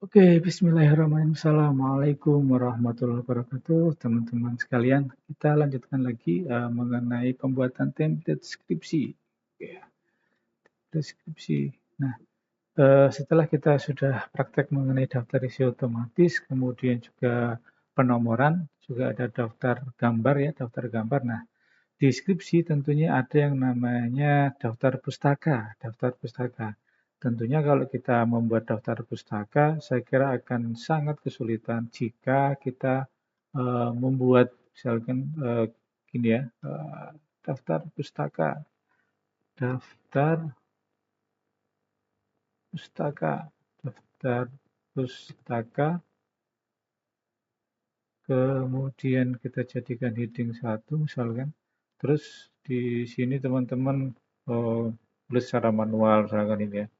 Oke, bismillahirrahmanirrahim. Assalamualaikum warahmatullahi wabarakatuh, teman-teman sekalian. Kita lanjutkan lagi mengenai pembuatan template skripsi. Ya, deskripsi. Nah, setelah kita sudah praktek mengenai daftar isi otomatis, kemudian juga penomoran, juga ada daftar gambar ya, daftar gambar. Nah, di skripsi tentunya ada yang namanya daftar pustaka, daftar pustaka. Tentunya kalau kita membuat daftar pustaka, saya kira akan sangat kesulitan jika kita membuat misalkan gini ya, daftar pustaka, daftar pustaka, daftar pustaka, kemudian kita jadikan heading 1 misalkan, terus di sini teman-teman tulis secara manual misalkan ini ya,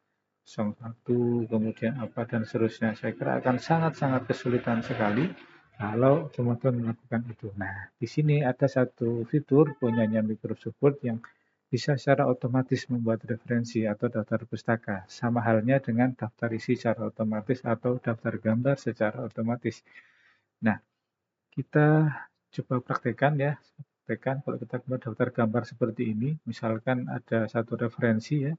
01, kemudian apa dan seterusnya. Saya kira akan sangat-sangat kesulitan sekali kalau teman-teman melakukan itu. Nah, di sini ada satu fitur punyanya Microsoft Word yang bisa secara otomatis membuat referensi atau daftar pustaka. Sama halnya dengan daftar isi secara otomatis atau daftar gambar secara otomatis. Nah, kita coba praktekkan ya. Praktekkan kalau kita buat daftar gambar seperti ini, misalkan ada satu referensi ya,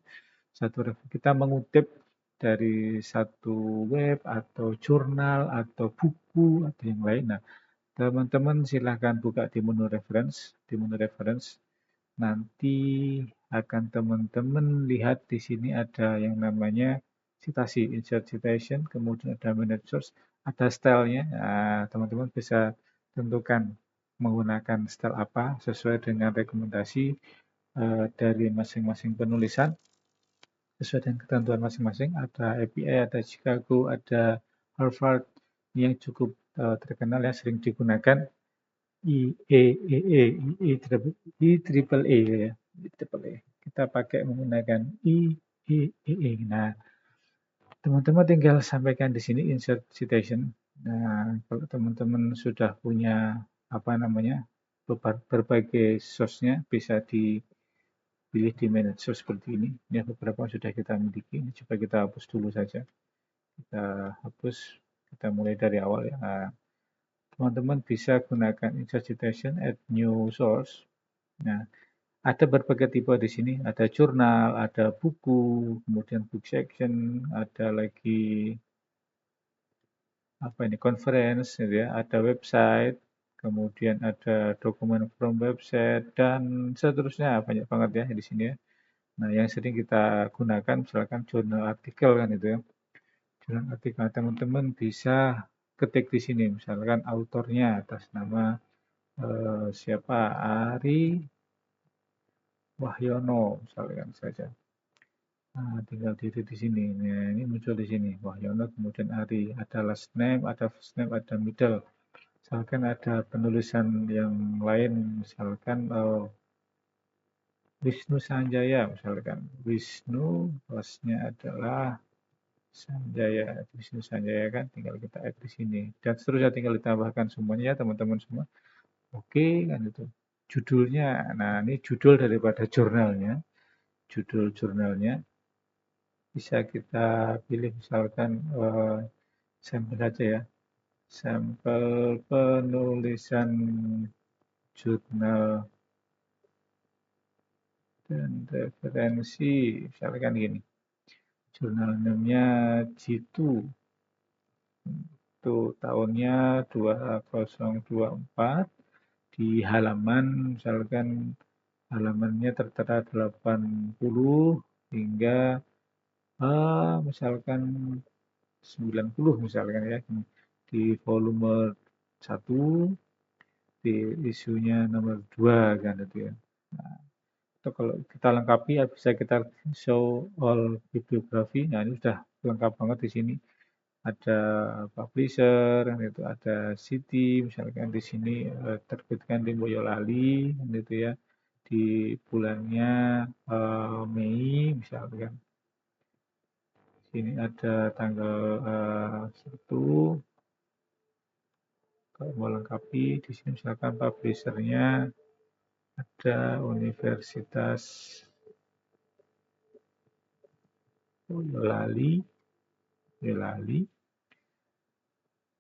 kita mengutip dari satu web atau jurnal atau buku atau yang lain. Nah, teman-teman silahkan buka di menu reference, nanti akan teman-teman lihat di sini ada yang namanya citasi, insert citation, kemudian ada manage source, ada stylenya. Nah, teman-teman bisa tentukan menggunakan style apa sesuai dengan rekomendasi dari masing-masing penulisan, sesuai dengan ketentuan masing-masing. Ada API, ada Chicago, ada Harvard yang cukup terkenal ya, sering digunakan. triple E ya, triple E. Kita pakai menggunakan IEEE. Nah, teman-teman tinggal sampaikan di sini insert citation. Nah, kalau teman-teman sudah punya apa namanya berbagai source-nya, bisa dipilih di manager seperti ini. Ini beberapa sudah kita miliki. Ini coba kita hapus dulu saja. Kita hapus, kita mulai dari awal ya. Nah, teman-teman bisa gunakan insert citation, add new source. Nah, ada berbagai tipe di sini. Ada jurnal, ada buku, kemudian book section, ada lagi apa ini conference, gitu ya, ada website, kemudian ada dokumen from website dan seterusnya, banyak banget ya di sini ya. Nah, yang sering kita gunakan misalkan jurnal artikel kan itu ya. Jurnal artikel teman-teman bisa ketik di sini, misalkan autornya atas nama siapa, Ari Wahyono misalkan saja. Nah, tinggal di sini. Nah, ini muncul di sini. Wahyono, kemudian Ari. Ada last name, ada first name, ada middle. Misalkan ada penulisan yang lain, misalkan Wisnu Sanjaya, misalkan. Wisnu, lastnya adalah Sanjaya. Wisnu Sanjaya kan, tinggal kita add di sini. Dan seterusnya tinggal ditambahkan semuanya ya, teman-teman semua. Oke, kan itu. Judulnya, nah ini judul daripada jurnalnya. Judul jurnalnya bisa kita pilih misalkan sampel saja ya, sampel penulisan jurnal dan referensi, misalkan gini, jurnal namanya Jitu, itu tahunnya 2024, di halaman misalkan halamannya tertera 80 hingga misalkan 90 misalkan ya, di volume 1, di isunya nomor 2 kan itu ya. Nah, itu kalau kita lengkapi ya bisa kita show all bibliografi. Nah, ini sudah lengkap banget di sini. Ada publisher, kan itu ada city, misalkan di sini terbitkan di Boyolali, kan itu ya. Di bulannya Mei misalkan. Sini ada tanggal 1. Kalau mau lengkapi di sini misalkan publishernya ada Universitas Boyolali,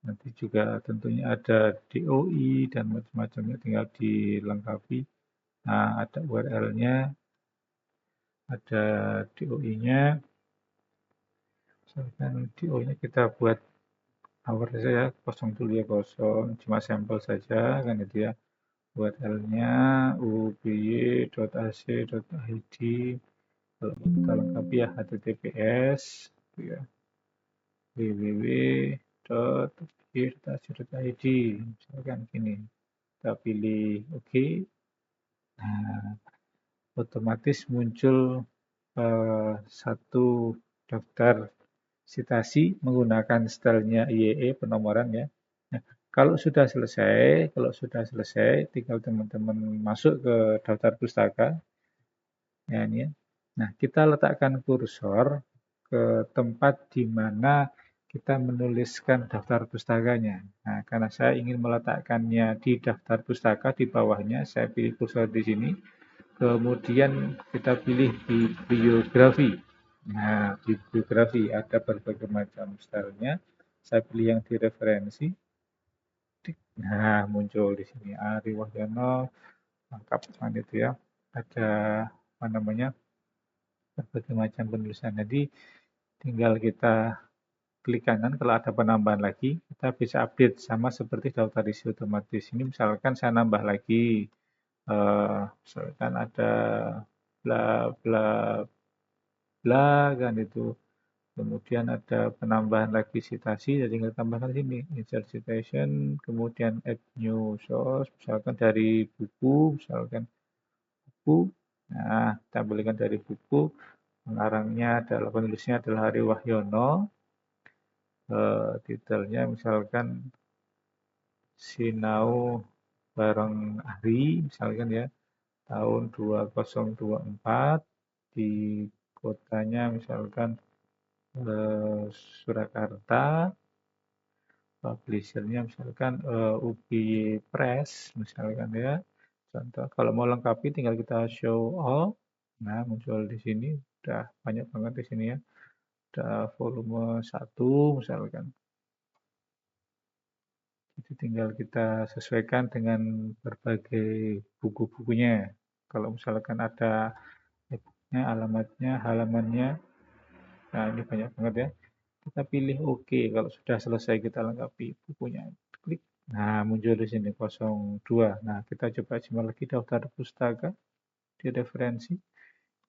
Nanti juga tentunya ada DOI dan macam-macamnya, tinggal dilengkapi. Nah, ada URL-nya, ada DOI-nya. Misalkan DOI-nya kita buat hour saja, 0 cuma sampel saja kan itu ya. URL-nya uby.ac.id. Kalau kita lengkapi ya https ya, www.uby.ac.id. Misalkan gini, kita pilih OK. Nah, otomatis muncul satu daftar citasi menggunakan stylenya IEE penomoran ya. Nah, kalau sudah selesai, tinggal teman-teman masuk ke daftar pustaka. Ya, ini ya. Nah, kita letakkan kursor ke tempat di mana kita menuliskan daftar pustakanya. Nah, karena saya ingin meletakkannya di daftar pustaka di bawahnya, saya pilih kursor di sini. Kemudian kita pilih bibliografi. Nah, bibliografi ada berbagai macam stylenya. Saya pilih yang direferensi. Nah, muncul di sini Ari Wahyono, lengkap kan itu ya. Ada apa namanya? Berbagai macam penulisan. Jadi tinggal kita klik kanan kalau ada penambahan lagi, kita bisa update sama seperti daftar isi otomatis. Ini misalkan saya nambah lagi, misalkan ada bla bla bla kan itu. Kemudian ada penambahan lagi citasi, jadi tinggal tambahkan sini, insert citation, kemudian add new source, misalkan dari buku, misalkan buku. Nah, kita belikan dari buku, pengarangnya adalah penulisnya adalah Ari Wahyono, titelnya misalkan Sinau bareng Ari, misalkan ya, tahun 2024, di kotanya misalkan Surakarta, publishernya misalkan UPY Press, misalkan ya. Contoh, kalau mau lengkapi tinggal kita show all. Nah, muncul di sini, udah banyak banget di sini ya. Ada volume 1 misalkan. Itu tinggal kita sesuaikan dengan berbagai buku-bukunya. Kalau misalkan ada e-booknya, alamatnya, halamannya, nah ini banyak banget ya. Kita pilih OK. Kalau sudah selesai kita lengkapi bukunya, klik. Nah, muncul di sini 02. Nah, kita coba simak lagi daftar pustaka di referensi.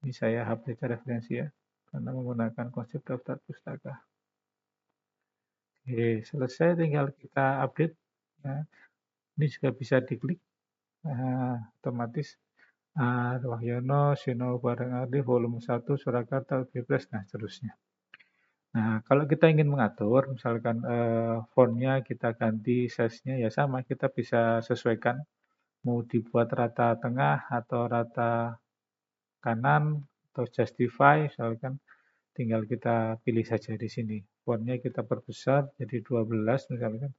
Ini saya hapus referensi ya, karena menggunakan konsep daftar pustaka. Oke, selesai, tinggal kita update. Nah, ini juga bisa diklik. Otomatis Wahyono, Sino Bareng Adi, volume 1, Surakarta, Bebas, nah seterusnya. Nah, kalau kita ingin mengatur, misalkan fontnya kita ganti size-nya, ya sama, kita bisa sesuaikan. Mau dibuat rata tengah atau rata kanan, atau justify, misalkan tinggal kita pilih saja di sini. Fontnya kita perbesar jadi 12, misalkan.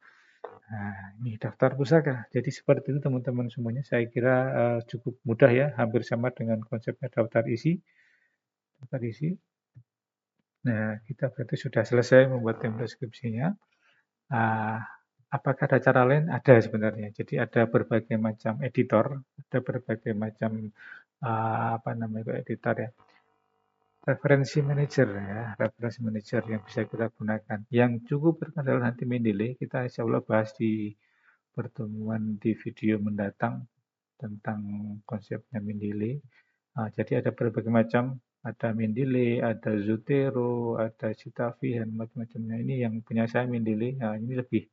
Nah, ini daftar pusaka. Jadi seperti itu teman-teman semuanya. Saya kira cukup mudah ya, hampir sama dengan konsepnya daftar isi. Daftar isi. Nah, kita berarti sudah selesai membuat template deskripsinya. Apakah ada cara lain? Ada sebenarnya. Jadi ada berbagai macam editor, ada berbagai macam apa namanya editor ya. Referensi manager ya, referensi manager yang bisa kita gunakan. Yang cukup terkenal nanti Mendeley, kita insya Allah bahas di pertemuan di video mendatang tentang konsepnya Mendeley. Jadi ada berbagai macam, ada Mendeley, ada Zotero, ada Citavi, dan macam-macamnya. Ini yang punya saya Mendeley. Nah, ini lebih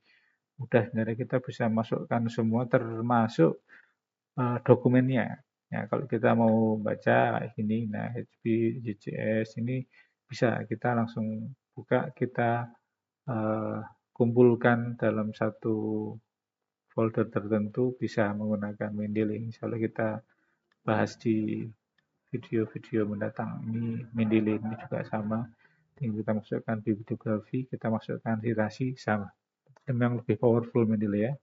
mudah sebenarnya, kita bisa masukkan semua termasuk dokumennya. Ya, kalau kita mau baca kayak gini, nah HP, JCS ini bisa kita langsung buka, kita kumpulkan dalam satu folder tertentu, bisa menggunakan Mendeley. Insya Allah kita bahas di video-video mendatang. Ini Mendeley ini juga sama. Tinggal kita masukkan bibliografi, kita masukkan citasi, sama. Memang lebih powerful Mendeley ya.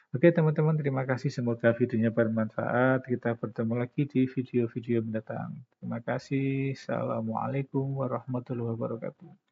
Oke teman-teman, terima kasih. Semoga videonya bermanfaat. Kita bertemu lagi di video-video mendatang. Terima kasih. Assalamualaikum warahmatullahi wabarakatuh.